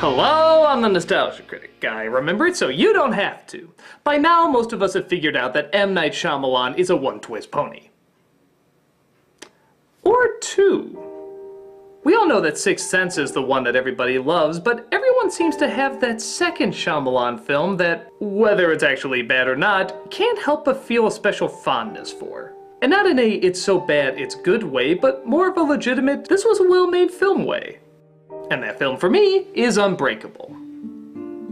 Hello, I'm the Nostalgia Critic guy. Remember it so you don't have to. By now, most of us have figured out that M. Night Shyamalan is a one-twist pony. Or two. We all know that Sixth Sense is the one that everybody loves, but everyone seems to have that second Shyamalan film that, whether it's actually bad or not, can't help but feel a special fondness for. And not in a it's so bad it's good way, but more of a legitimate this was a well-made film way. And that film for me is Unbreakable.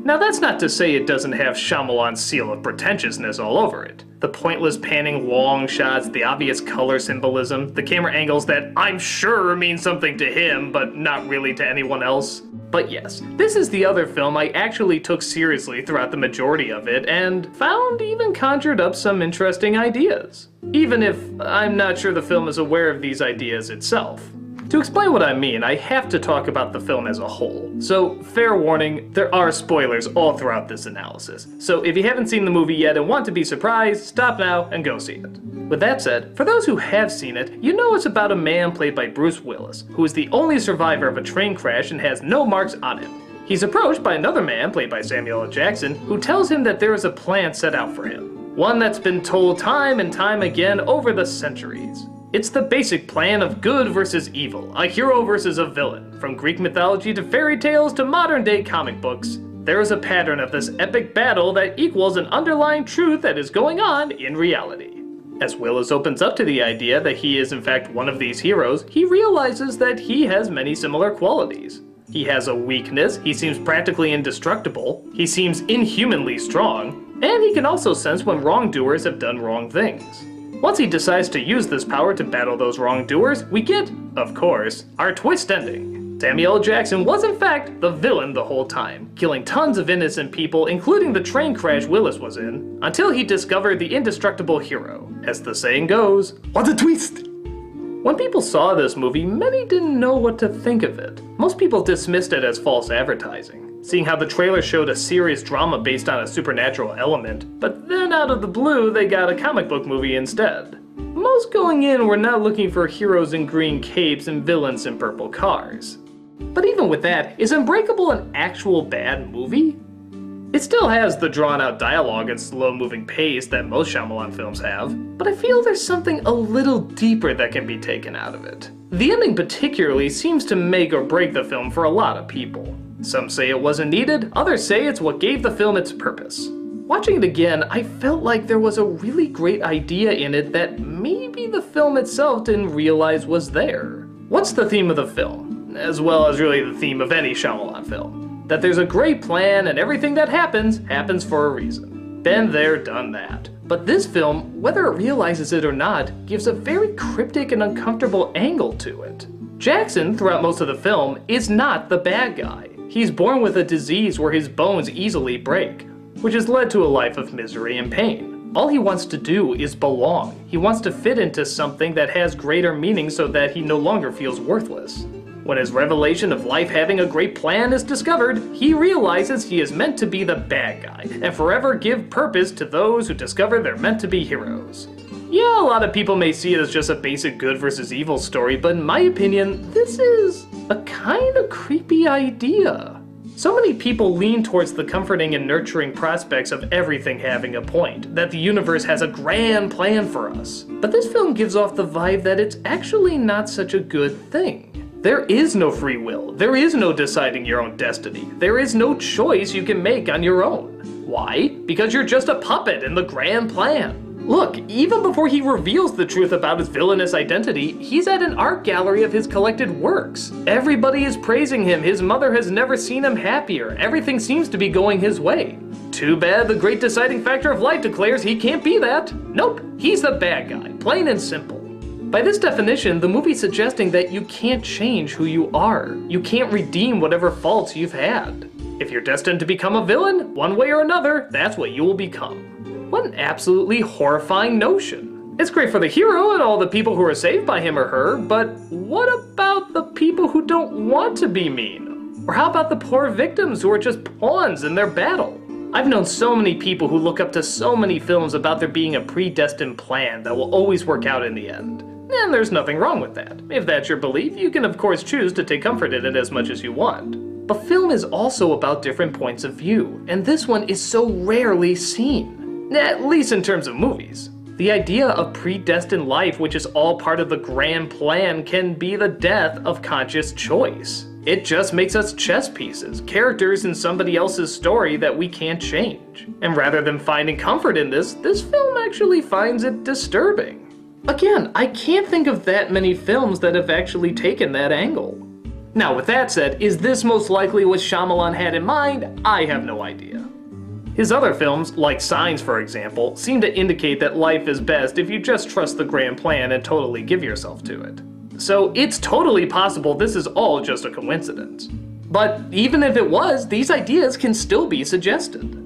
Now that's not to say it doesn't have Shyamalan's seal of pretentiousness all over it. The pointless panning long shots, the obvious color symbolism, the camera angles that I'm sure mean something to him but not really to anyone else. But yes, this is the other film I actually took seriously throughout the majority of it and found even conjured up some interesting ideas. Even if I'm not sure the film is aware of these ideas itself. To explain what I mean, I have to talk about the film as a whole. So, fair warning, there are spoilers all throughout this analysis. So if you haven't seen the movie yet and want to be surprised, stop now and go see it. With that said, for those who have seen it, you know it's about a man played by Bruce Willis, who is the only survivor of a train crash and has no marks on him. He's approached by another man played by Samuel L. Jackson, who tells him that there is a plan set out for him. One that's been told time and time again over the centuries. It's the basic plan of good versus evil, a hero versus a villain. From Greek mythology to fairy tales to modern day comic books, there is a pattern of this epic battle that equals an underlying truth that is going on in reality. As Willis opens up to the idea that he is in fact one of these heroes, he realizes that he has many similar qualities. He has a weakness, he seems practically indestructible, he seems inhumanly strong, and he can also sense when wrongdoers have done wrong things. Once he decides to use this power to battle those wrongdoers, we get, of course, our twist ending. Samuel L. Jackson was in fact the villain the whole time, killing tons of innocent people, including the train crash Willis was in, until he discovered the indestructible hero. As the saying goes, what a twist! When people saw this movie, many didn't know what to think of it. Most people dismissed it as false advertising, seeing how the trailer showed a serious drama based on a supernatural element, but then out of the blue they got a comic book movie instead. Most going in were not looking for heroes in green capes and villains in purple cars. But even with that, is Unbreakable an actual bad movie? It still has the drawn-out dialogue and slow-moving pace that most Shyamalan films have, but I feel there's something a little deeper that can be taken out of it. The ending particularly seems to make or break the film for a lot of people. Some say it wasn't needed, others say it's what gave the film its purpose. Watching it again, I felt like there was a really great idea in it that maybe the film itself didn't realize was there. What's the theme of the film? As well as really the theme of any Shyamalan film. That there's a great plan and everything that happens for a reason. Been there, done that. But this film, whether it realizes it or not, gives a very cryptic and uncomfortable angle to it. Jackson, throughout most of the film, is not the bad guy. He's born with a disease where his bones easily break, which has led to a life of misery and pain. All he wants to do is belong. He wants to fit into something that has greater meaning so that he no longer feels worthless. When his revelation of life having a great plan is discovered, he realizes he is meant to be the bad guy, and forever give purpose to those who discover they're meant to be heroes. Yeah, a lot of people may see it as just a basic good versus evil story, but in my opinion, this is a kinda creepy idea. So many people lean towards the comforting and nurturing prospects of everything having a point, that the universe has a grand plan for us. But this film gives off the vibe that it's actually not such a good thing. There is no free will, there is no deciding your own destiny, there is no choice you can make on your own. Why? Because you're just a puppet in the grand plan. Look, even before he reveals the truth about his villainous identity, he's at an art gallery of his collected works. Everybody is praising him, his mother has never seen him happier, everything seems to be going his way. Too bad the great deciding factor of life declares he can't be that. Nope, he's the bad guy, plain and simple. By this definition, the movie's suggesting that you can't change who you are. You can't redeem whatever faults you've had. If you're destined to become a villain, one way or another, that's what you will become. What an absolutely horrifying notion. It's great for the hero and all the people who are saved by him or her, but what about the people who don't want to be mean? Or how about the poor victims who are just pawns in their battle? I've known so many people who look up to so many films about there being a predestined plan that will always work out in the end. And there's nothing wrong with that. If that's your belief, you can of course choose to take comfort in it as much as you want. But film is also about different points of view, and this one is so rarely seen. At least in terms of movies. The idea of predestined life, which is all part of the grand plan, can be the death of conscious choice. It just makes us chess pieces, characters in somebody else's story that we can't change. And rather than finding comfort in this film actually finds it disturbing. Again, I can't think of that many films that have actually taken that angle. Now with that said, is this most likely what Shyamalan had in mind? I have no idea. His other films, like Signs for example, seem to indicate that life is best if you just trust the grand plan and totally give yourself to it. So it's totally possible this is all just a coincidence. But even if it was, these ideas can still be suggested.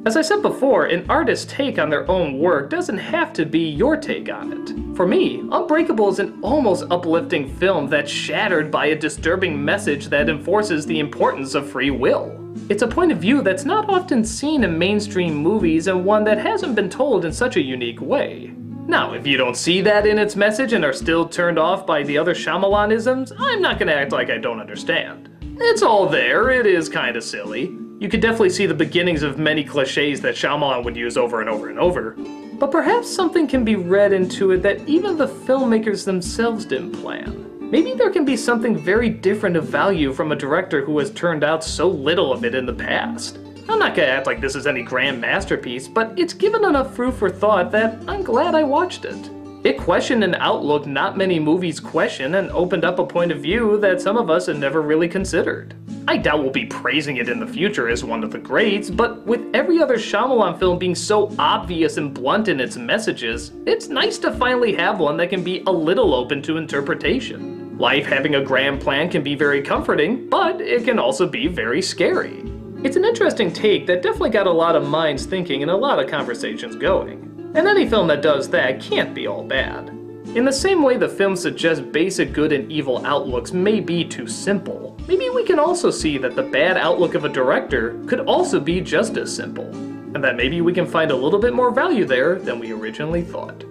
As I said before, an artist's take on their own work doesn't have to be your take on it. For me, Unbreakable is an almost uplifting film that's shattered by a disturbing message that enforces the importance of free will. It's a point of view that's not often seen in mainstream movies and one that hasn't been told in such a unique way. Now, if you don't see that in its message and are still turned off by the other Shyamalan-isms, I'm not gonna act like I don't understand. It's all there, it is kinda silly. You could definitely see the beginnings of many cliches that Shyamalan would use over and over and over. But perhaps something can be read into it that even the filmmakers themselves didn't plan. Maybe there can be something very different of value from a director who has turned out so little of it in the past. I'm not gonna act like this is any grand masterpiece, but it's given enough food for thought that I'm glad I watched it. It questioned an outlook not many movies question and opened up a point of view that some of us had never really considered. I doubt we'll be praising it in the future as one of the greats, but with every other Shyamalan film being so obvious and blunt in its messages, it's nice to finally have one that can be a little open to interpretation. Life having a grand plan can be very comforting, but it can also be very scary. It's an interesting take that definitely got a lot of minds thinking and a lot of conversations going. And any film that does that can't be all bad. In the same way the film suggests basic good and evil outlooks may be too simple, maybe we can also see that the bad outlook of a director could also be just as simple, and that maybe we can find a little bit more value there than we originally thought.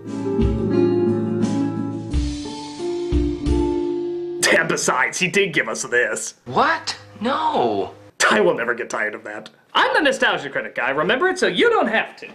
And besides, he did give us this. What? No. I will never get tired of that. I'm the Nostalgia Critic guy, remember it, so you don't have to.